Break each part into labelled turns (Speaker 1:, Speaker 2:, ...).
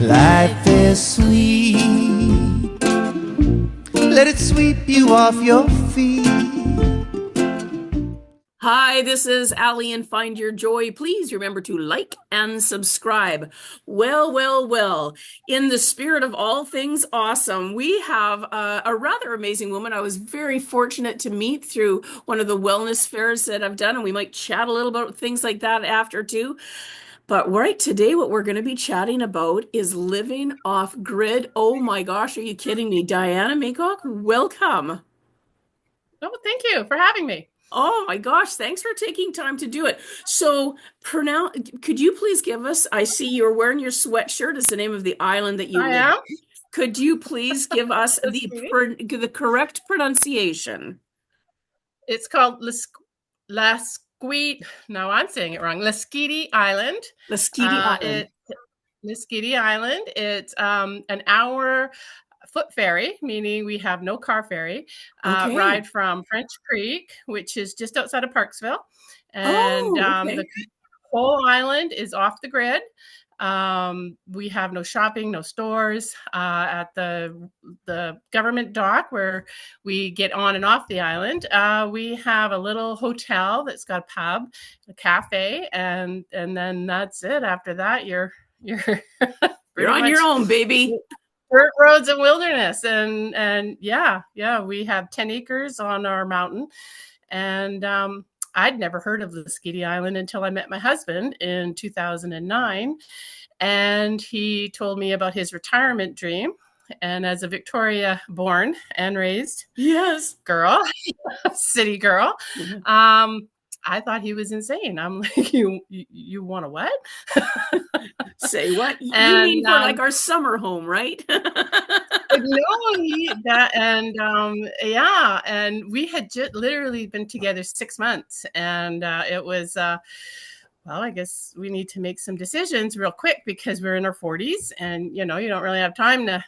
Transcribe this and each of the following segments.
Speaker 1: Life is sweet. Let it sweep you off your feet.
Speaker 2: Hi, this is Allie and Find Your Joy. Please remember to like and subscribe. Well. In the spirit of all things awesome, we have a rather amazing woman I was very fortunate to meet through one of the wellness fairs that I've done, and we might chat a little about things like that after too. But right today, what we're going to be chatting about is living off grid. Oh my gosh, are you kidding me? Dianna Maycock, welcome.
Speaker 3: Oh, thank you for having me.
Speaker 2: Oh my gosh, thanks for taking time to do it. So, could you please give us, I see you're wearing your sweatshirt is the name of the island that you
Speaker 3: I
Speaker 2: live
Speaker 3: am.
Speaker 2: in. Could you please give us the correct pronunciation?
Speaker 3: It's called Lasqueti. No, I'm saying it wrong. Lasqueti Island.
Speaker 2: Lasqueti Island.
Speaker 3: Lasqueti Island. It's an hour foot ferry, meaning we have no car ferry,
Speaker 2: Okay.
Speaker 3: ride from French Creek, which is just outside of Parksville. And
Speaker 2: okay.
Speaker 3: the whole island is off the grid. We have no shopping, no stores. At the government dock where we get on and off the island, we have a little hotel that's got a pub, a cafe, and then that's it. After that, you're
Speaker 2: You're on your own, baby.
Speaker 3: Dirt roads and wilderness, and yeah, we have 10 acres on our mountain, and I'd never heard of Lasqueti Island until I met my husband in 2009, and he told me about his retirement dream. And as a Victoria born and raised girl, city girl, I thought he was insane. I'm like, you want a what?
Speaker 2: Say what? You mean for like our summer home, right?
Speaker 3: And we had literally been together 6 months, and it was well, I guess we need to make some decisions real quick because we're in our 40s, and you don't really have time to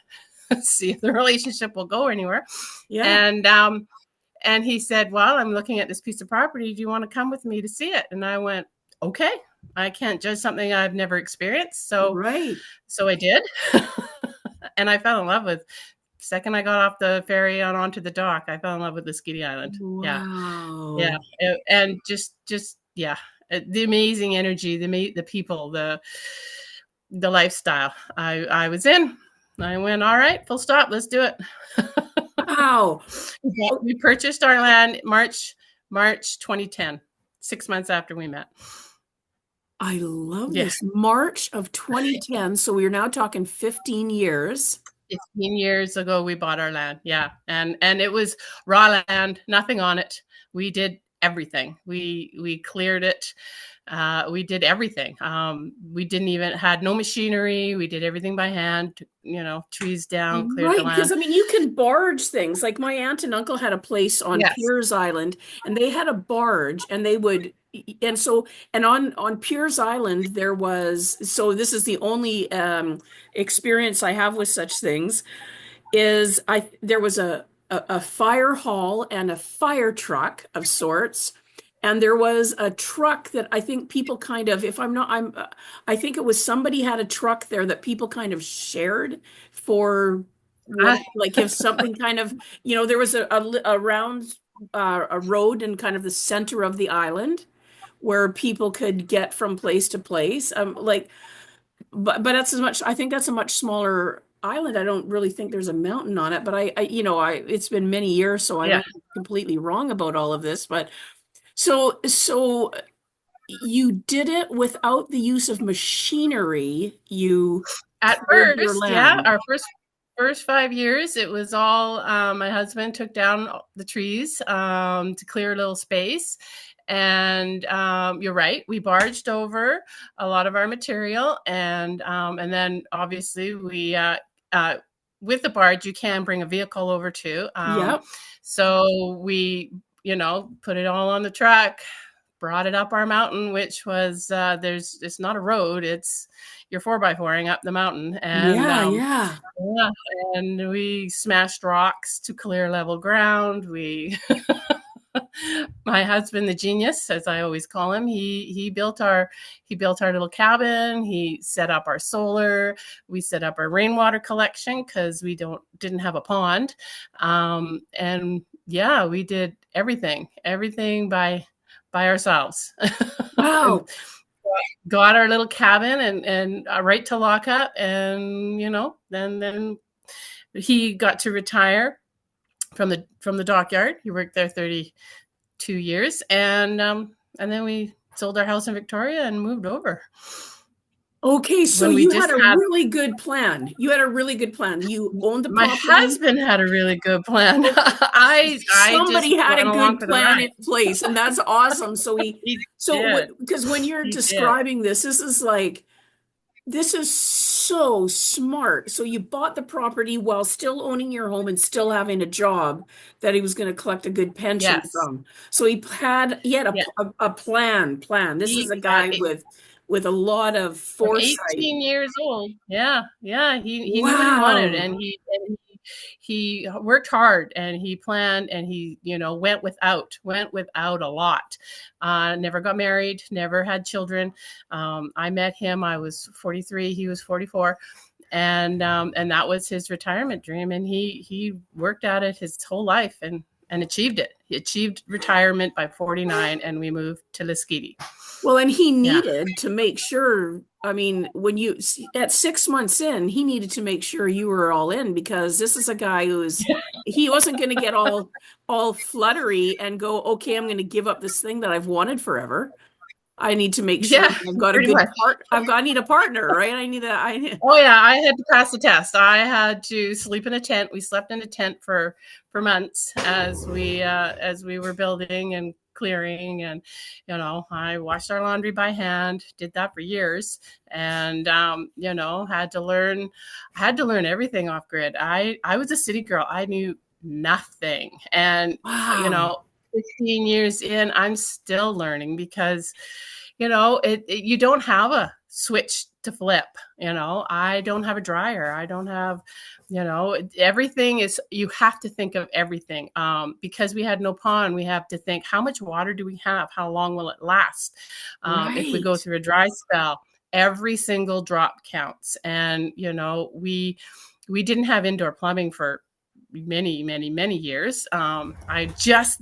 Speaker 3: see if the relationship will go anywhere. And he said, well, I'm looking at this piece of property. Do you want to come with me to see it? And I went, okay. I can't judge something I've never experienced. So I did. And I fell in love with, second I got off the ferry and onto the dock, I fell in love with Lasqueti Island.
Speaker 2: Wow.
Speaker 3: Yeah. And just the amazing energy, the people, the lifestyle I was in. I went, all right, full stop. Let's do it.
Speaker 2: Wow.
Speaker 3: We purchased our land March 2010, 6 months after we met.
Speaker 2: I love this. March of 2010. So we're now talking 15 years.
Speaker 3: 15 years ago, we bought our land. Yeah. And it was raw land, nothing on it. We did everything. We cleared it. We did everything. We had no machinery. We did everything by hand, trees down, cleared the land.
Speaker 2: Because you can barge things. Like my aunt and uncle had a place on Piers Island, and they had a barge, and they would, on Piers Island, there was, so this is the only experience I have with such things, is there was a fire hall and a fire truck of sorts. And there was a truck that I think people kind of, I think it was somebody had a truck there that people kind of shared for, like if something kind of, there was a round, a road in kind of the center of the island where people could get from place to place. But that's I think that's a much smaller island. I don't really think there's a mountain on it, but it's been many years, so I'm not completely wrong about all of this, but So you did it without the use of machinery.
Speaker 3: At first, our first 5 years, it was all my husband took down the trees to clear a little space. And you're right, we barged over a lot of our material, and then obviously we with the barge you can bring a vehicle over too. So we put it all on the truck, brought it up our mountain, which was it's not a road, it's you're 4x4ing up the mountain, and and we smashed rocks to clear level ground. We my husband, the genius, as I always call him, he built our little cabin. He set up our solar. We set up our rainwater collection because we didn't have a pond. And yeah, we did everything by ourselves.
Speaker 2: Wow.
Speaker 3: Got our little cabin and right to lock up, and then he got to retire from the dockyard. He worked there 32 years, and then we sold our house in Victoria and moved over.
Speaker 2: Okay, so you had a really good plan. You had a really good plan. You owned the property.
Speaker 3: My husband had a really good plan.
Speaker 2: Somebody had a good plan in place, and that's awesome. So because when you're describing this is like, this is so smart. So you bought the property while still owning your home and still having a job that he was going to collect a good pension from. So he had a plan. This is a guy with a lot of foresight.
Speaker 3: 18 years old. Yeah. He knew what he wanted, and he worked hard, and he planned, and he went without a lot. Never got married, never had children. I met him, I was 43, he was 44. And that was his retirement dream, and he worked at it his whole life and achieved it. He achieved retirement by 49, and we moved to Lasqueti.
Speaker 2: Well, and he needed to make sure, I mean, at 6 months in, he needed to make sure you were all in, because this is a guy he wasn't going to get all fluttery and go, okay, I'm going to give up this thing that I've wanted forever. I need to make sure I've got a good I need a partner, right?
Speaker 3: Oh yeah, I had to pass the test. I had to sleep in a tent. We slept in a tent for months as we were building and clearing, and I washed our laundry by hand, did that for years, and had to learn everything off grid. I was a city girl. I knew nothing, and 15 years in, I'm still learning, because you don't have a switch to flip. I don't have a dryer. I don't have, everything is, you have to think of everything. Because we had no pond, we have to think, how much water do we have? How long will it last? If we go through a dry spell, every single drop counts. And, we didn't have indoor plumbing for many, many, many years. I just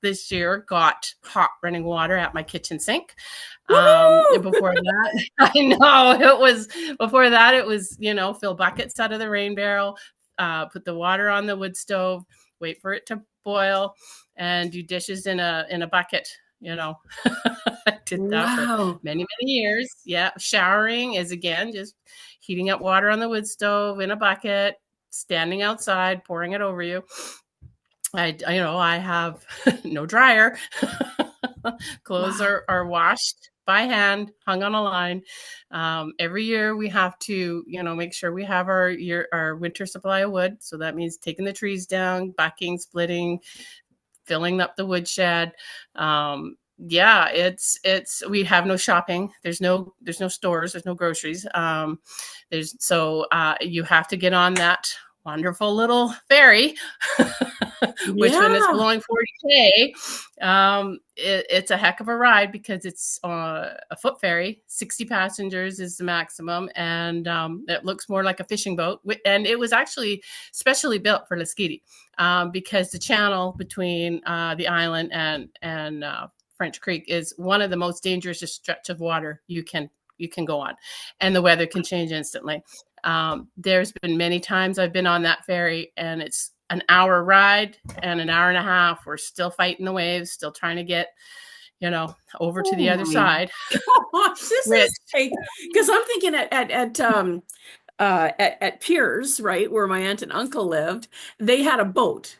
Speaker 3: this year got hot running water at my kitchen sink. Before that, I know before that it was, fill buckets out of the rain barrel, put the water on the wood stove, wait for it to boil, and do dishes in a bucket. I did that for many, many years. Yeah. Showering is, again, just heating up water on the wood stove in a bucket, standing outside, pouring it over you. I have no dryer. Clothes are washed by hand, hung on a line. Every year we have to, make sure we have our winter supply of wood. So that means taking the trees down, bucking, splitting, filling up the woodshed. We have no shopping. There's no stores. There's no groceries. You have to get on that wonderful little ferry, which when it's blowing 40K, it's a heck of a ride, because it's a foot ferry. 60 passengers is the maximum, and it looks more like a fishing boat. And it was actually specially built for Lasqueti, because the channel between the island and French Creek is one of the most dangerous stretch of water you can go on, and the weather can change instantly. There's been many times I've been on that ferry, and it's an hour ride and an hour and a half. We're still fighting the waves, still trying to get, over to the other side.
Speaker 2: Gosh, this is because I'm thinking at Piers, right, where my aunt and uncle lived, they had a boat.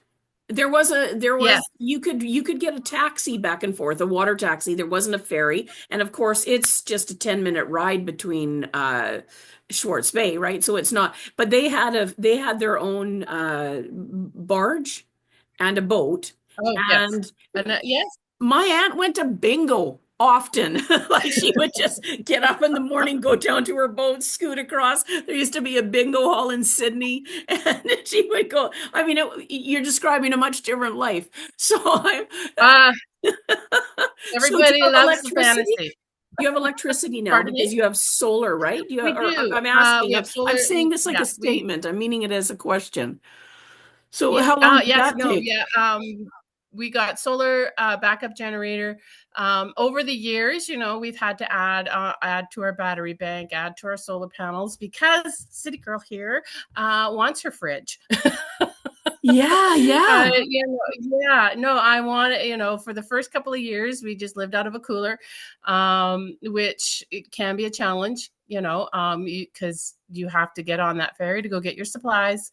Speaker 2: You could get a taxi back and forth, a water taxi. There wasn't a ferry, and of course, it's just a 10-minute ride between Schwartz Bay, right? So it's not. But they had their own barge and a boat.
Speaker 3: Oh,
Speaker 2: and
Speaker 3: yes.
Speaker 2: My aunt went to bingo often. Like she would just get up in the morning, go down to her boat, scoot across. There used to be a bingo hall in Sydney, and she would go. I mean, you're describing a much different life. So I'm.
Speaker 3: Uh,
Speaker 2: So do you
Speaker 3: everybody
Speaker 2: have
Speaker 3: loves the
Speaker 2: electricity?
Speaker 3: fantasy.
Speaker 2: You have electricity now
Speaker 3: Pardon me?
Speaker 2: because you have solar, right? You
Speaker 3: We
Speaker 2: have, or
Speaker 3: do.
Speaker 2: I'm asking.
Speaker 3: We have solar.
Speaker 2: I'm saying this like a
Speaker 3: Yeah, we
Speaker 2: statement. I'm meaning it as a question. So
Speaker 3: yeah,
Speaker 2: how long did
Speaker 3: yes,
Speaker 2: that
Speaker 3: no,
Speaker 2: take?
Speaker 3: yeah. We got solar backup generator. Over the years, we've had to add to our battery bank, add to our solar panels because City Girl here wants her fridge.
Speaker 2: Yeah, yeah.
Speaker 3: Yeah, no, I want it, for the first couple of years, we just lived out of a cooler, which it can be a challenge, because you have to get on that ferry to go get your supplies,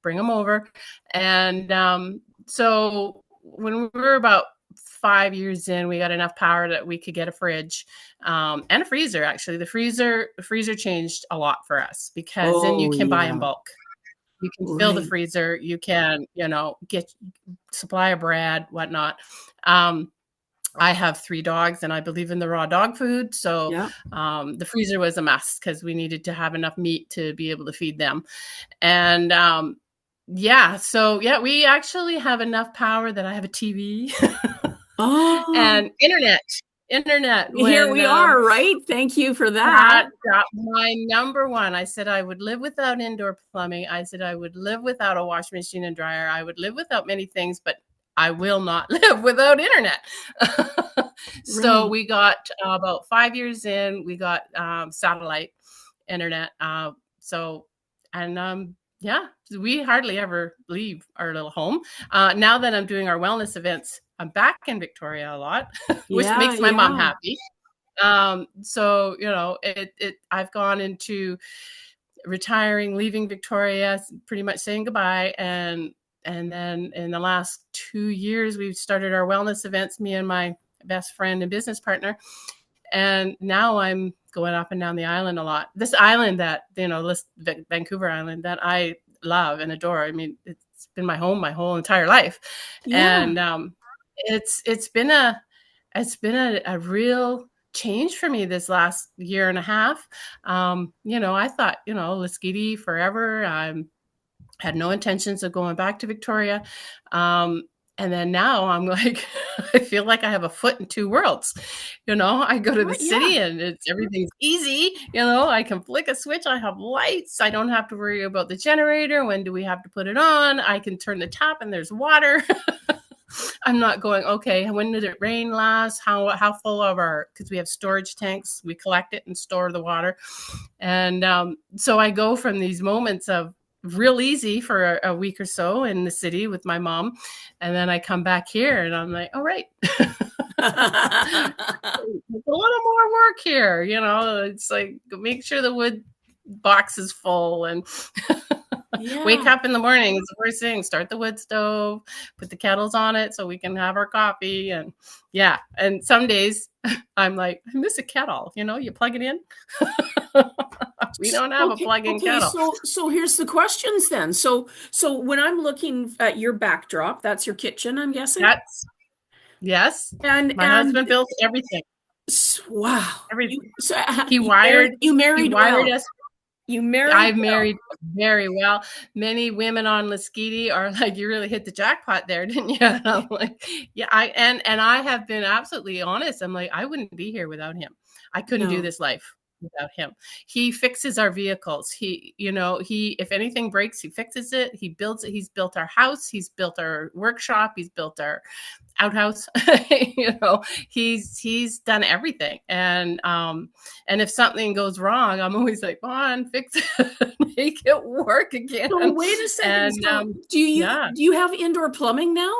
Speaker 3: bring them over. And so when we were about 5 years in, we got enough power that we could get a fridge and a freezer. Actually, the freezer changed a lot for us because then you
Speaker 2: Oh,
Speaker 3: can buy in
Speaker 2: yeah.
Speaker 3: bulk. You can fill the
Speaker 2: Right.
Speaker 3: freezer. You can, get supply of bread, whatnot. I have 3 dogs and I believe in the raw dog food. So
Speaker 2: Yeah.
Speaker 3: the freezer was a mess because we needed to have enough meat to be able to feed them. And we actually have enough power that I have a TV
Speaker 2: Oh,
Speaker 3: and internet
Speaker 2: here
Speaker 3: when
Speaker 2: we are, right? Thank you for that.
Speaker 3: that my number one. I said I would live without indoor plumbing. I said I would live without a washing machine and dryer. I would live without many things, but I will not live without internet. So
Speaker 2: Right.
Speaker 3: we got about 5 years in, we got satellite internet. We hardly ever leave our little home. Now that I'm doing our wellness events, I'm back in Victoria a lot, which
Speaker 2: Yeah,
Speaker 3: makes my mom
Speaker 2: yeah.
Speaker 3: happy. I've gone into retiring, leaving Victoria, pretty much saying goodbye. And then in the last 2 years, we've started our wellness events, me and my best friend and business partner. And now I'm going up and down the island a lot. This island that, Vancouver Island, that I love and adore. I mean, it's been my home my whole entire life.
Speaker 2: Yeah.
Speaker 3: And it's been a real change for me this last year and a half. I thought, Lasqueti forever. I had no intentions of going back to Victoria. And then now I'm like, I feel like I have a foot in two worlds. I go to the city and everything's easy. I can flick a switch. I have lights. I don't have to worry about the generator. When do we have to put it on? I can turn the tap and there's water. I'm not going, okay, when did it rain last? How full of because we have storage tanks. We collect it and store the water. And so I go from these moments of real easy for a week or so in the city with my mom. And then I come back here and I'm like, all right. A little more work here. It's like, make sure the wood box is full and wake up in the morning is the first thing. Start the wood stove, put the kettles on it so we can have our coffee. And and some days I'm like, I miss a kettle. You plug it in. We don't have a plug-in kettle.
Speaker 2: So here's the questions then. So when I'm looking at your backdrop, that's your kitchen, I'm guessing.
Speaker 3: Yes.
Speaker 2: And
Speaker 3: my husband built everything.
Speaker 2: Wow.
Speaker 3: Everything.
Speaker 2: You married
Speaker 3: us. I've
Speaker 2: well.
Speaker 3: married very well. Many women on Lasqueti are like, you really hit the jackpot there, didn't you? And I'm like, yeah, and I have been absolutely honest. I'm like, I wouldn't be here without him. I couldn't do this life without him. He fixes our vehicles. He if anything breaks, he fixes it. He builds it. He's built our house. He's built our workshop. He's built our outhouse. He's done everything. And if something goes wrong, I'm always like, come on, fix it, make it work again.
Speaker 2: So wait a second.
Speaker 3: And,
Speaker 2: do you have indoor plumbing now?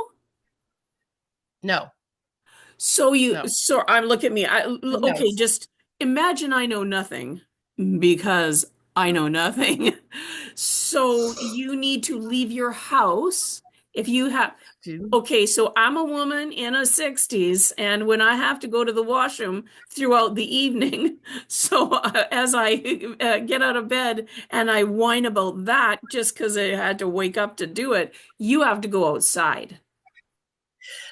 Speaker 3: No.
Speaker 2: So I'm look at me. Okay, just imagine I know nothing because I know nothing. So you need to leave your house if you have. Okay, so I'm a woman in her 60s, and when I have to go to the washroom throughout the evening, so as I get out of bed and I whine about that just because I had to wake up to do it, you have to go outside.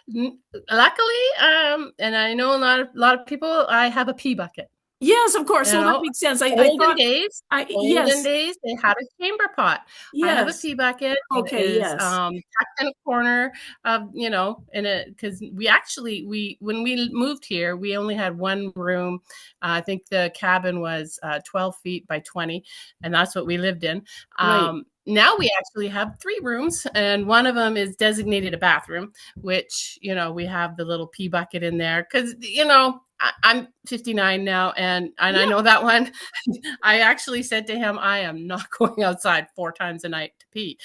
Speaker 3: Luckily, and I know a lot of people, I have a pee bucket.
Speaker 2: Yes, of course.
Speaker 3: You
Speaker 2: So that
Speaker 3: know,
Speaker 2: makes sense. I
Speaker 3: olden
Speaker 2: thought,
Speaker 3: days,
Speaker 2: yes,
Speaker 3: they had a chamber pot. I have a
Speaker 2: yes.
Speaker 3: pee bucket. It
Speaker 2: Okay,
Speaker 3: is
Speaker 2: yes.
Speaker 3: tucked in a corner of, you know, in it, because we when we moved here, we only had one room. I think the cabin was 12 feet by 20, and that's what we lived in.
Speaker 2: Right.
Speaker 3: Now we actually have 3 rooms, and one of them is designated a bathroom, which, you know, we have the little pee bucket in there because, you know, I'm 59 now, and
Speaker 2: Yeah.
Speaker 3: I know that one. I actually said to him, I am not going outside 4 times a night to pee.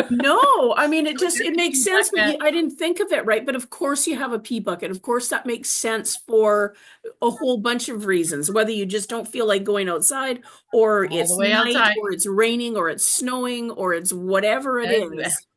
Speaker 2: No, I mean, it makes sense, but
Speaker 3: Bucket.
Speaker 2: I didn't think of it, right? But of course you have a pee bucket. Of course that makes sense for a whole bunch of reasons, whether you just don't feel like going outside, or
Speaker 3: All the
Speaker 2: it's
Speaker 3: way
Speaker 2: night,
Speaker 3: outside.
Speaker 2: or it's raining, or it's snowing, or it's whatever it
Speaker 3: Exa-
Speaker 2: is.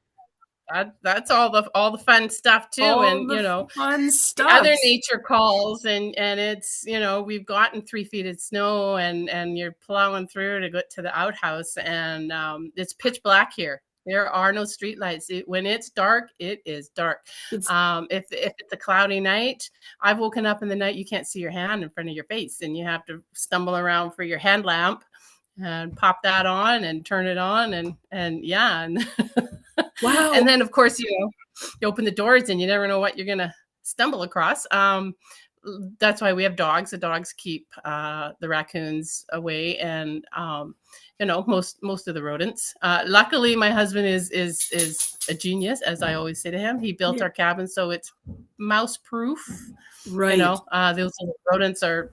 Speaker 3: That's all the fun stuff too.
Speaker 2: All
Speaker 3: And,
Speaker 2: the
Speaker 3: you know,
Speaker 2: fun
Speaker 3: other
Speaker 2: stuff.
Speaker 3: nature calls, and it's, you know, we've gotten 3 feet of snow, and you're plowing through to get to the outhouse, and it's pitch black here. There are no street lights. When it's dark, it is dark.
Speaker 2: It's
Speaker 3: If it's a cloudy night, I've woken up in the night, you can't see your hand in front of your face, and you have to stumble around for your hand lamp and pop that on and turn it on, and yeah, and
Speaker 2: wow.
Speaker 3: and then of course, you know, you open the doors and you never know what you're gonna stumble across. That's why we have dogs. The dogs keep the raccoons away, and you know, most of the rodents. Luckily, my husband is a genius, as I always say to him. He built our cabin so it's mouse proof.
Speaker 2: Right.
Speaker 3: You know, those rodents are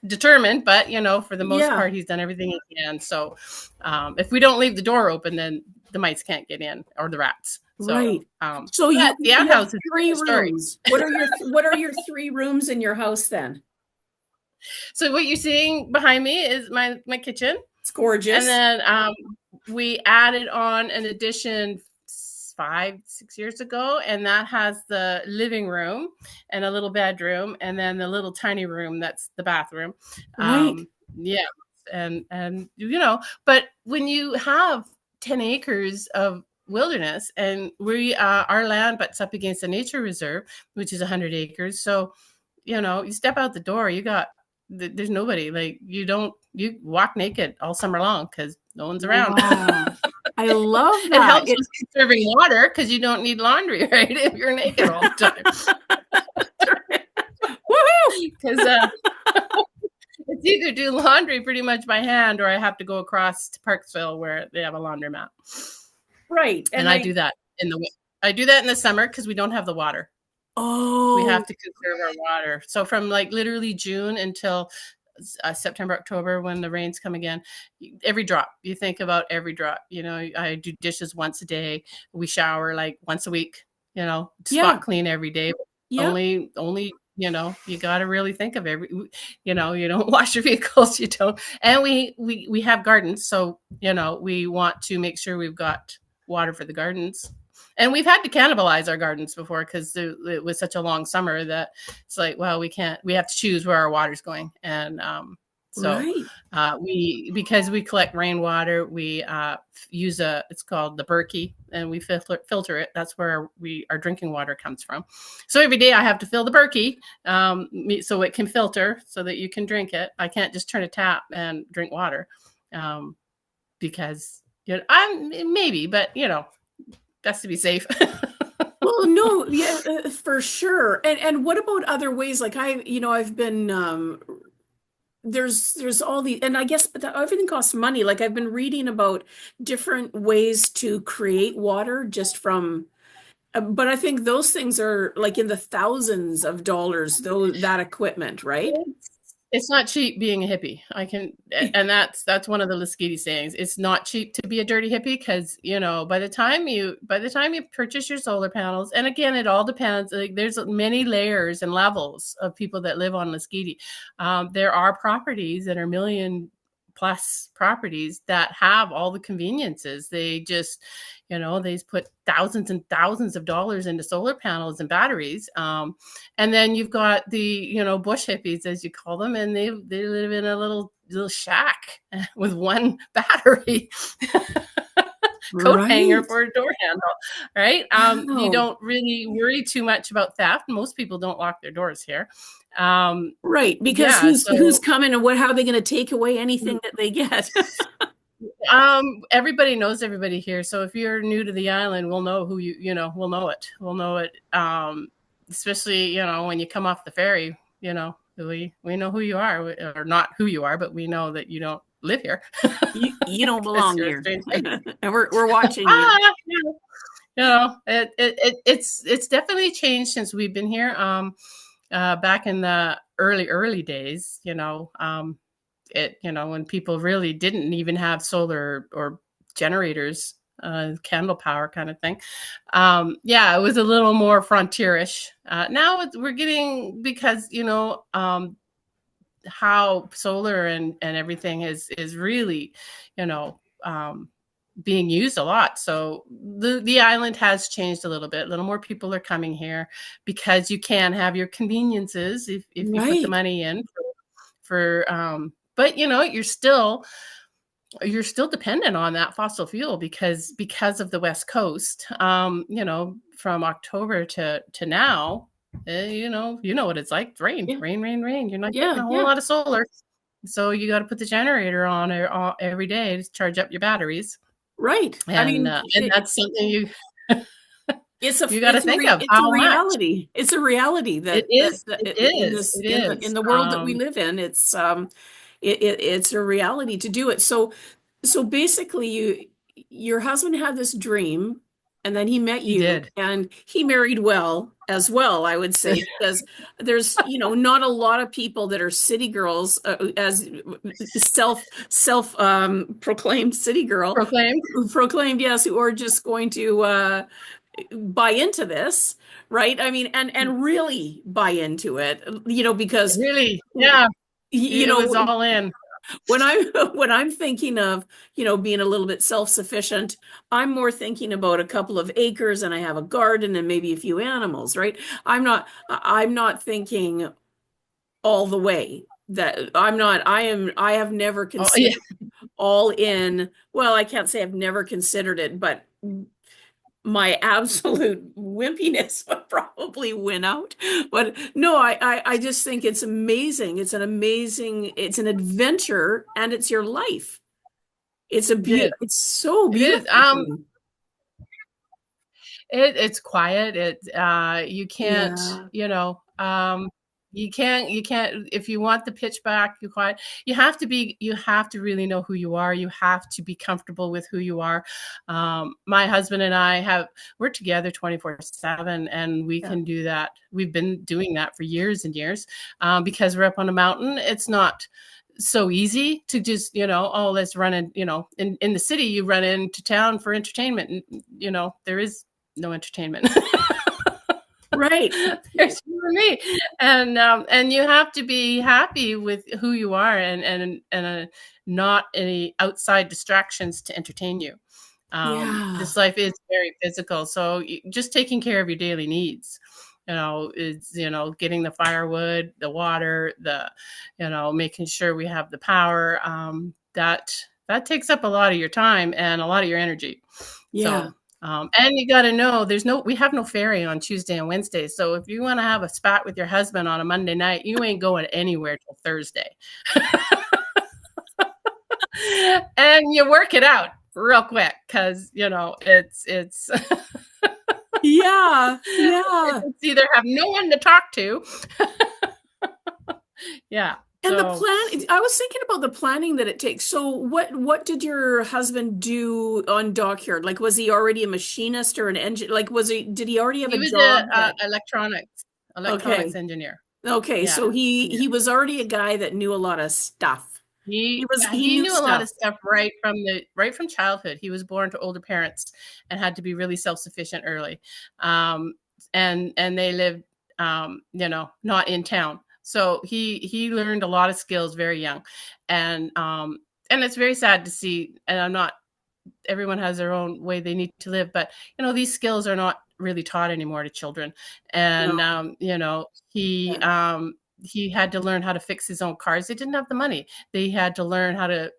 Speaker 3: determined, but, you know, for the most part, he's done everything he can. So if we don't leave the door open, then the mice can't get in, or the rats. So,
Speaker 2: right. So you have
Speaker 3: outhouse is
Speaker 2: 3 rooms. What are your 3 rooms in your house then?
Speaker 3: So what you're seeing behind me is my kitchen.
Speaker 2: It's gorgeous.
Speaker 3: And then we added on an addition 5-6 years ago, and that has the living room and a little bedroom, and then the little tiny room that's the bathroom.
Speaker 2: Right.
Speaker 3: Yeah, and you know, but when you have 10 acres of wilderness, and we our land butts up against a nature reserve, which is 100 acres, so, you know, you step out the door, you got there's nobody. Like, you walk naked all summer long because no one's around.
Speaker 2: Wow. I love that.
Speaker 3: It helps with conserving water because you don't need laundry, right? If you're naked all the time.
Speaker 2: Woohoo!
Speaker 3: Because it's either do laundry pretty much by hand, or I have to go across to Parksville where they have a laundromat.
Speaker 2: Right.
Speaker 3: And I do that in the summer because we don't have the water.
Speaker 2: Oh.
Speaker 3: We have to conserve our water. So from like literally June until September, October, when the rains come again, every drop, you think about every drop. You know, I do dishes once a day. We shower like once a week, you know, spot clean every day.
Speaker 2: Yeah.
Speaker 3: Only, you know, you got to really think of you know, you don't wash your vehicles, you don't. And we have gardens. So, you know, we want to make sure we've got water for the gardens. And we've had to cannibalize our gardens before because it was such a long summer that it's like, well, we have to choose where our water's going. And so because we collect rainwater, we use it's called the Berkey, and we filter it. That's where our drinking water comes from. So every day I have to fill the Berkey so it can filter so that you can drink it. I can't just turn a tap and drink water because, you know, maybe, but, you know, best to be safe.
Speaker 2: Well, no, yeah, for sure. And what about other ways? Like I've been there's all the, and I guess, but everything costs money. Like I've been reading about different ways to create water just from, but I think those things are like in the thousands of dollars, though, that equipment, right?
Speaker 3: It's not cheap being a hippie. And that's one of the Lasqueti sayings. It's not cheap to be a dirty hippie because, you know, by the time you purchase your solar panels, and again, it all depends. Like, there's many layers and levels of people that live on Lasqueti. There are properties that are million plus properties that have all the conveniences. They just, you know, they put thousands and thousands of dollars into solar panels and batteries. And then you've got the, you know, bush hippies, as you call them, and they live in a little shack with one battery. coat hanger for a door handle, right?
Speaker 2: Wow.
Speaker 3: You don't really worry too much about theft. Most people don't lock their doors here.
Speaker 2: Right, because who's coming and how are they going to take away anything that they get?
Speaker 3: Everybody knows everybody here. So if you're new to the island, we'll know who we'll know it. We'll know it. Especially, when you come off the ferry, we know who you are, or not who you are, but we know that you don't live here.
Speaker 2: You don't belong here. And we're watching you.
Speaker 3: It's definitely changed since we've been here. Back in the early days, when people really didn't even have solar or generators, candle power kind of thing. It was a little more frontierish. Now we're getting, because, how solar and everything is really, being used a lot. So the island has changed a little bit. A little more people are coming here because you can have your conveniences if you put the money in but you're still dependent on that fossil fuel because of the West Coast. From October to now, you know what it's like. Rain. You're not getting a whole lot of solar. So you got to put the generator on every day to charge up your batteries.
Speaker 2: Right.
Speaker 3: And, and that's something you got to think of.
Speaker 2: It's a reality. It's a reality that in the world that we live in. It's it's a reality to do it. So basically, your husband had this dream, and then he met you, and he married well as well, I would say, because there's not a lot of people that are city girls, as self proclaimed city girl, proclaimed, yes, who are just going to buy into this, right? I mean, and really buy into it, because
Speaker 3: really, it was all in.
Speaker 2: When I'm thinking of, being a little bit self-sufficient, I'm more thinking about a couple of acres and I have a garden and maybe a few animals, right? I'm not thinking all the way that I have never considered all in. Well, I can't say I've never considered it, but my absolute wimpiness would probably win out. But no, I just think it's amazing. It's an adventure, and it's your life. It's so beautiful.
Speaker 3: It's quiet. You can't, you can't, if you want the pitch black, you're quiet. You have to really know who you are. You have to be comfortable with who you are. My husband and I we're together 24/7, and we can do that. We've been doing that for years and years, because we're up on a mountain. It's not so easy to just, let's run in the city, you run into town for entertainment, and, there is no entertainment.
Speaker 2: Right.
Speaker 3: There's for me. And you have to be happy with who you are and not any outside distractions to entertain you. This life is very physical. So just taking care of your daily needs, is, getting the firewood, the water, making sure we have the power. That takes up a lot of your time and a lot of your energy.
Speaker 2: Yeah.
Speaker 3: So, and you got to know we have no ferry on Tuesday and Wednesday. So if you want to have a spat with your husband on a Monday night, you ain't going anywhere till Thursday. And you work it out real quick, because, it's
Speaker 2: yeah.
Speaker 3: It's either have no one to talk to. Yeah.
Speaker 2: And the plan, I was thinking about the planning that it takes. So what did your husband do on dockyard? Like, was he already a machinist or an engine? Like, did he already have a job?
Speaker 3: He was an electronics engineer.
Speaker 2: Okay. Yeah. So he was already a guy that knew a lot of stuff.
Speaker 3: He knew a lot of stuff right from childhood. He was born to older parents and had to be really self-sufficient early. And they lived, not in town. So he learned a lot of skills very young, and it's very sad to see. And everyone has their own way they need to live, but these skills are not really taught anymore to children. And he had to learn how to fix his own cars. They didn't have the money. They had to learn how to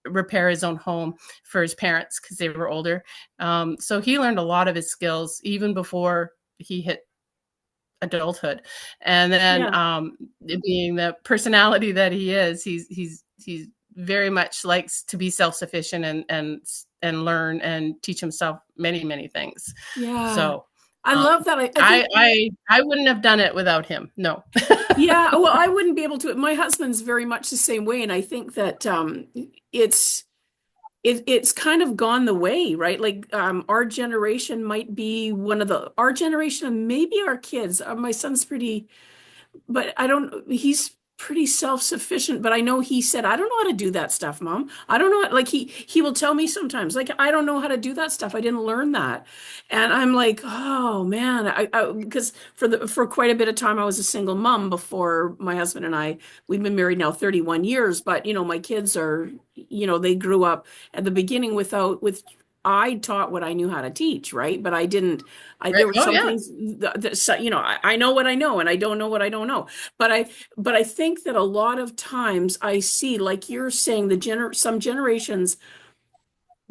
Speaker 3: repair his own home for his parents because they were older. So he learned a lot of his skills even before he hit adulthood. And then being the personality that he is, he's very much likes to be self-sufficient and learn and teach himself many things.
Speaker 2: Yeah.
Speaker 3: So
Speaker 2: I love that.
Speaker 3: I wouldn't have done it without him. No.
Speaker 2: Yeah, well, I wouldn't be able to. My husband's very much the same way, and I think that it's kind of gone the way, right? Like our generation might be our generation and maybe our kids. My son's pretty, but he's pretty self-sufficient, but I know he said, I don't know how to do that stuff, Mom. I don't know. Like he will tell me sometimes, like, I don't know how to do that stuff. I didn't learn that. And I'm like, oh man, because for quite a bit of time, I was a single mom before my husband and we've been married now 31 years, but my kids are, they grew up at the beginning I taught what I knew how to teach, right? But I didn't. There were some things that I know what I know, and I don't know what I don't know. But I think that a lot of times I see, like you're saying, some generations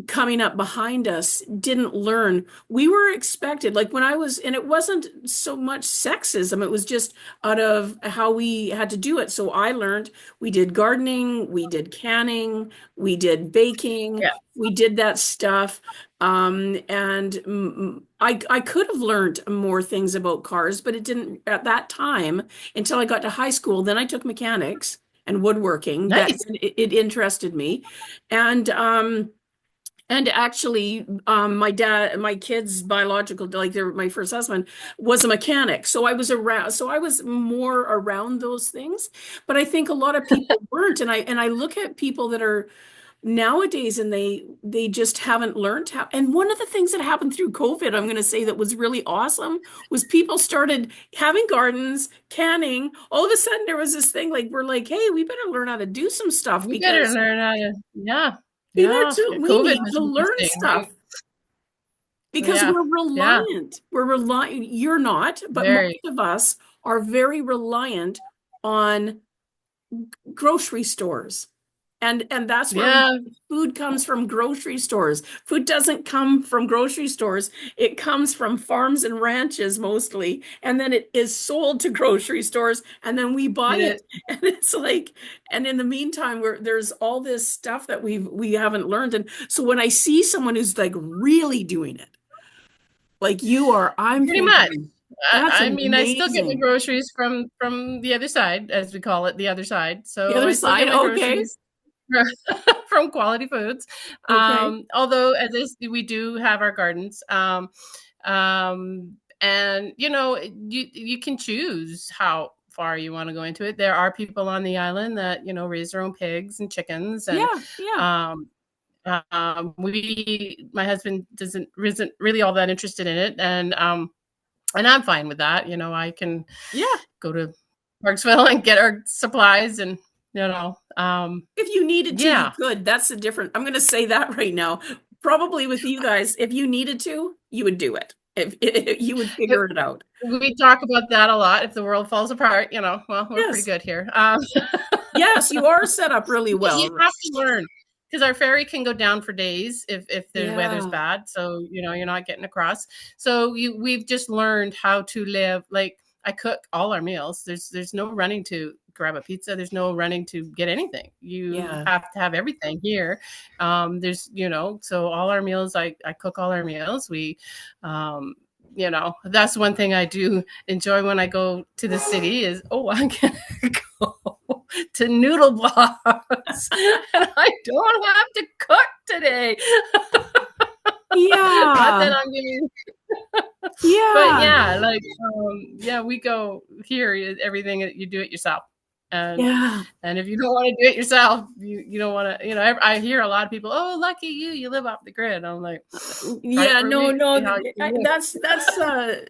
Speaker 2: coming up behind us didn't learn. We were expected, like when and it wasn't so much sexism, it was just out of how we had to do it. So I learned, we did gardening, we did canning, we did baking, we did that stuff. And I could have learned more things about cars, but it didn't at that time until I got to high school. Then I took mechanics and woodworking.
Speaker 3: Nice.
Speaker 2: It interested me. And actually, my kid's biological, like my first husband, was a mechanic. So I was more around those things. But I think a lot of people weren't. And I look at people that are nowadays and they just haven't learned how. And one of the things that happened through COVID, I'm going to say that was really awesome, was people started having gardens, canning. All of a sudden there was this thing like, we're like, hey, we better learn how to do some stuff.
Speaker 3: We better learn how to,
Speaker 2: we need to learn stuff, right? Because we're reliant. We're reliant. You're not, but most of us are very reliant on grocery stores. And that's where food comes from, grocery stores. Food doesn't come from grocery stores. It comes from farms and ranches mostly. And then it is sold to grocery stores and then we buy it. And it's like, and in the meantime, there's all this stuff that we haven't learned. And so when I see someone who's like really doing it, like you are, I'm
Speaker 3: pretty much. I mean, I still get my groceries from the other side, as we call it, the other side. So
Speaker 2: the other side, okay.
Speaker 3: From Quality Foods.
Speaker 2: Okay.
Speaker 3: Although we do have our gardens. And you can choose how far you want to go into it. There are people on the island that, raise their own pigs and chickens. And my husband isn't really all that interested in it. And I'm fine with that. I can go to Parksville and get our supplies and
Speaker 2: if you needed to, you could. That's the difference. I'm going to say that right now. Probably with you guys, if you needed to, you would do it. If you would figure it out.
Speaker 3: We talk about that a lot. If the world falls apart, well, we're pretty good here.
Speaker 2: Yes, you are set up really well.
Speaker 3: You have to learn because our ferry can go down for days if the weather's bad. So, you're not getting across. So we've just learned how to live. Like I cook all our meals. There's no running to grab a pizza. There's no running to get anything. You have to have everything here. There's, so all our meals, I cook all our meals. We, that's one thing I do enjoy when I go to the city is, I'm going to go to Noodle Blocks and I don't have to cook today. Not that I'm giving. But we go here. Everything you do it yourself. And if you don't want to do it yourself, you don't want to, I hear a lot of people, oh, lucky you live off the grid. I'm like,
Speaker 2: that's a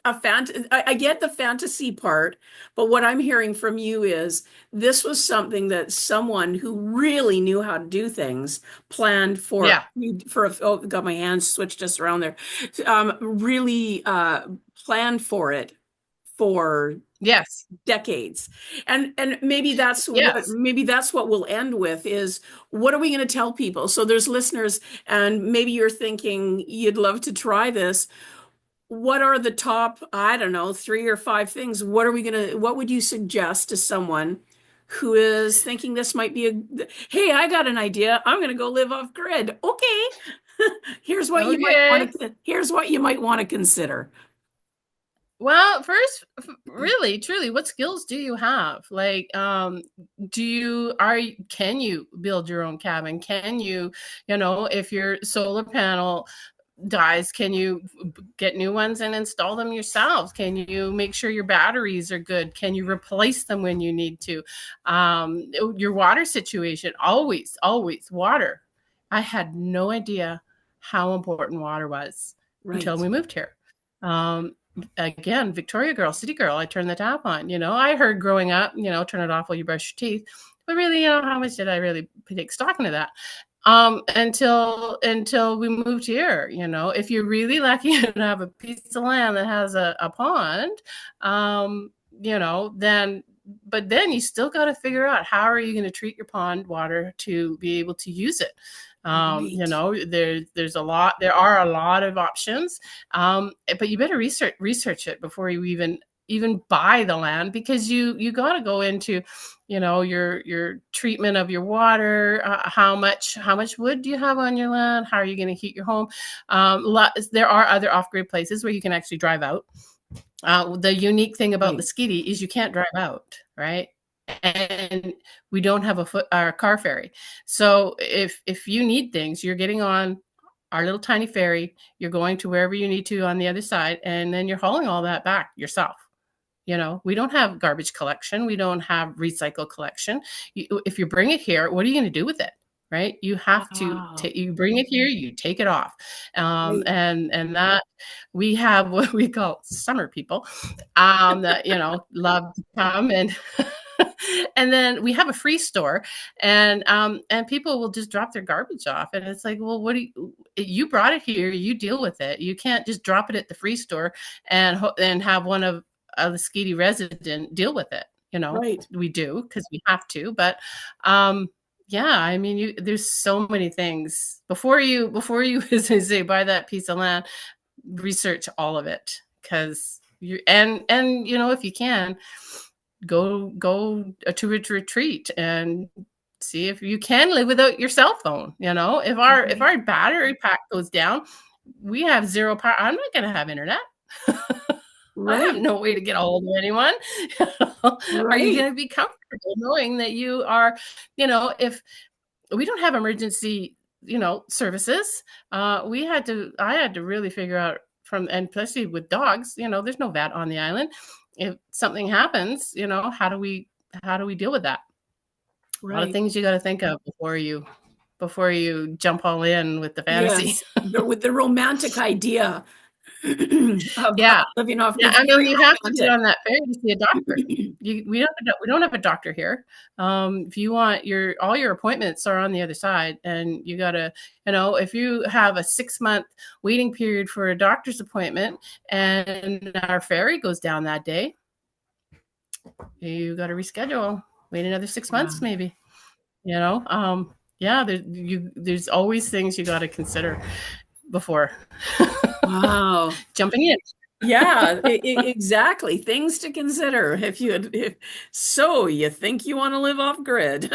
Speaker 2: I get the fantasy part, but what I'm hearing from you is this was something that someone who really knew how to do things planned for, got my hands switched just around there, really planned for it for
Speaker 3: Yes.
Speaker 2: Decades. And maybe that's what we'll end with is, what are we going to tell people? So there's listeners, and maybe you're thinking you'd love to try this. What are the top, I don't know, 3 or 5 things? What would you suggest to someone who is thinking this might be hey, I got an idea. I'm going to go live off grid. Okay. Here's what you might want to consider.
Speaker 3: Well, first, really, truly, what skills do you have? Like, can you build your own cabin? Can you, if your solar panel dies, can you get new ones and install them yourself? Can you make sure your batteries are good? Can you replace them when you need to? Your water situation, always water. I had no idea how important water was until we moved here. Again, Victoria girl, city girl, I turned the tap on. I heard growing up, turn it off while you brush your teeth. But really, how much did I really take stock into that? Until we moved here. If you're really lucky to have a piece of land that has a pond, then you still got to figure out, how are you going to treat your pond water to be able to use it? There are a lot of options, but you better research it before you even buy the land, because you got to go into, your treatment of your water, how much wood do you have on your land, how are you going to heat your home. There are other off-grid places where you can actually drive out. The unique thing about Lasqueti is you can't drive out, right? And we don't have a car ferry. So if you need things, you're getting on our little tiny ferry, you're going to wherever you need to on the other side, and then you're hauling all that back yourself. We don't have garbage collection. We don't have recycle collection. If you bring it here, what are you going to do with it? Right? You have to you bring it here, you take it off. And that we have what we call summer people, that, love to come and and then we have a free store, and people will just drop their garbage off, and it's like, well, you brought it here, you deal with it. You can't just drop it at the free store and have one of a Lasqueti resident deal with it. We do because we have to, but there's so many things before you, as I say, buy that piece of land. Research all of it, because if you can, go to a retreat and see if you can live without your cell phone. If our battery pack goes down, we have zero power. I'm not going to have internet. I have no way to get a hold of anyone. Are you going to be comfortable knowing that you are, if we don't have emergency, services, I had to really figure out and especially with dogs, there's no vet on the island. If something happens, how do we deal with that? A lot of things you got to think of before you jump all in with the fantasy.
Speaker 2: Yes, with the romantic idea of living off.
Speaker 3: Yeah, you have to get on that ferry to see a doctor. We don't have a doctor here. If you want all your appointments are on the other side, and you gotta, if you have a 6-month waiting period for a doctor's appointment, and our ferry goes down that day, you got to reschedule. Wait another 6 months, maybe. There's always things you got to consider before jumping in.
Speaker 2: Yeah, exactly. Things to consider if you think you want to live off grid.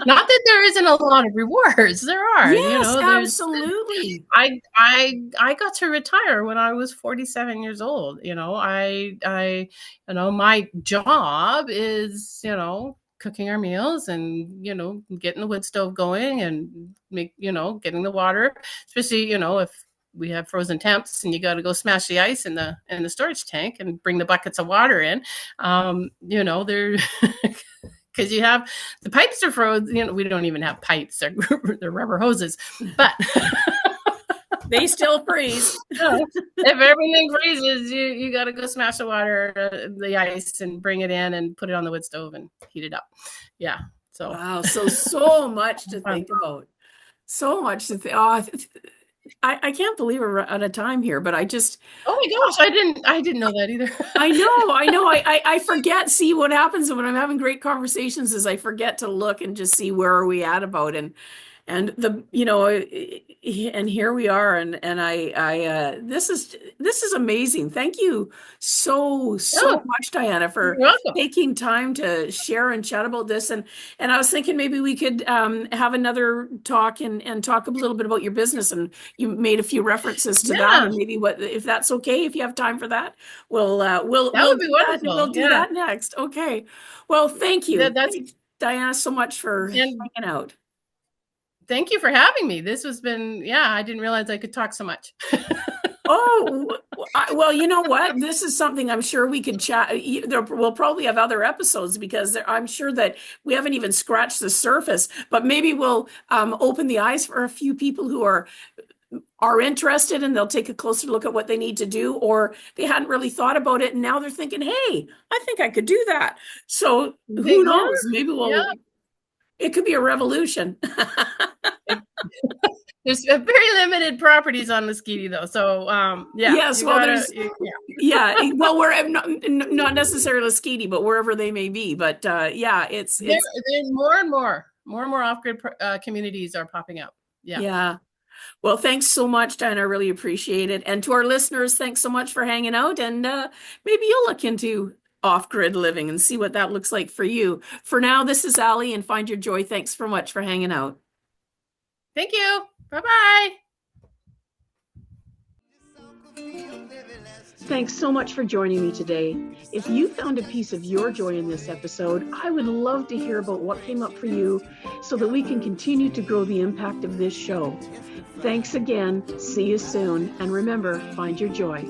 Speaker 3: Not that there isn't a lot of rewards. There are.
Speaker 2: Yes, absolutely.
Speaker 3: I got to retire when I was 47 years old. My job is, cooking our meals and, getting the wood stove going and getting the water, especially, if we have frozen temps and you got to go smash the ice in the storage tank and bring the buckets of water in. They're because you have the pipes are frozen. We don't even have pipes; they're rubber hoses, but
Speaker 2: they still freeze.
Speaker 3: If everything freezes, you got to go smash the water, the ice, and bring it in and put it on the wood stove and heat it up. Yeah. So
Speaker 2: wow. So much to think about. So much to think. I can't believe we're out of time here, but I just.
Speaker 3: Oh my gosh, I didn't know that either.
Speaker 2: I know. I forget. See, what happens when I'm having great conversations is I forget to look and just see where are we at about, and and here we are, and this is amazing. Thank you so much, Dianna, for taking time to share and chat about this. And I was thinking maybe we could have another talk and talk a little bit about your business. And you made a few references to that, and maybe if that's okay, if you have time for that, we'll
Speaker 3: that would be wonderful.
Speaker 2: We'll do that next. Okay. Well, thank you. Thanks, Dianna, so much for hanging out.
Speaker 3: Thank you for having me. This has been, I didn't realize I could talk so much.
Speaker 2: Well, you know what? This is something I'm sure we could chat. We'll probably have other episodes because I'm sure that we haven't even scratched the surface, but maybe we'll open the eyes for a few people who are interested, and they'll take a closer look at what they need to do, or they hadn't really thought about it. And now they're thinking, hey, I think I could do that. So who knows? Maybe it could be a revolution.
Speaker 3: There's very limited properties on Lasqueti, though. So,
Speaker 2: Yes, well, well, we're not necessarily Lasqueti, but wherever they may be. But it's
Speaker 3: more and more off-grid communities are popping up.
Speaker 2: Yeah. Well, thanks so much, Dianna. I really appreciate it. And to our listeners, thanks so much for hanging out. And maybe you'll look into off-grid living and see what that looks like for you. For now, this is Allie, and Find Your Joy. Thanks so much for hanging out.
Speaker 3: Thank you. Bye-bye.
Speaker 2: Thanks so much for joining me today. If you found a piece of your joy in this episode, I would love to hear about what came up for you so that we can continue to grow the impact of this show. Thanks again. See you soon. And remember, find your joy.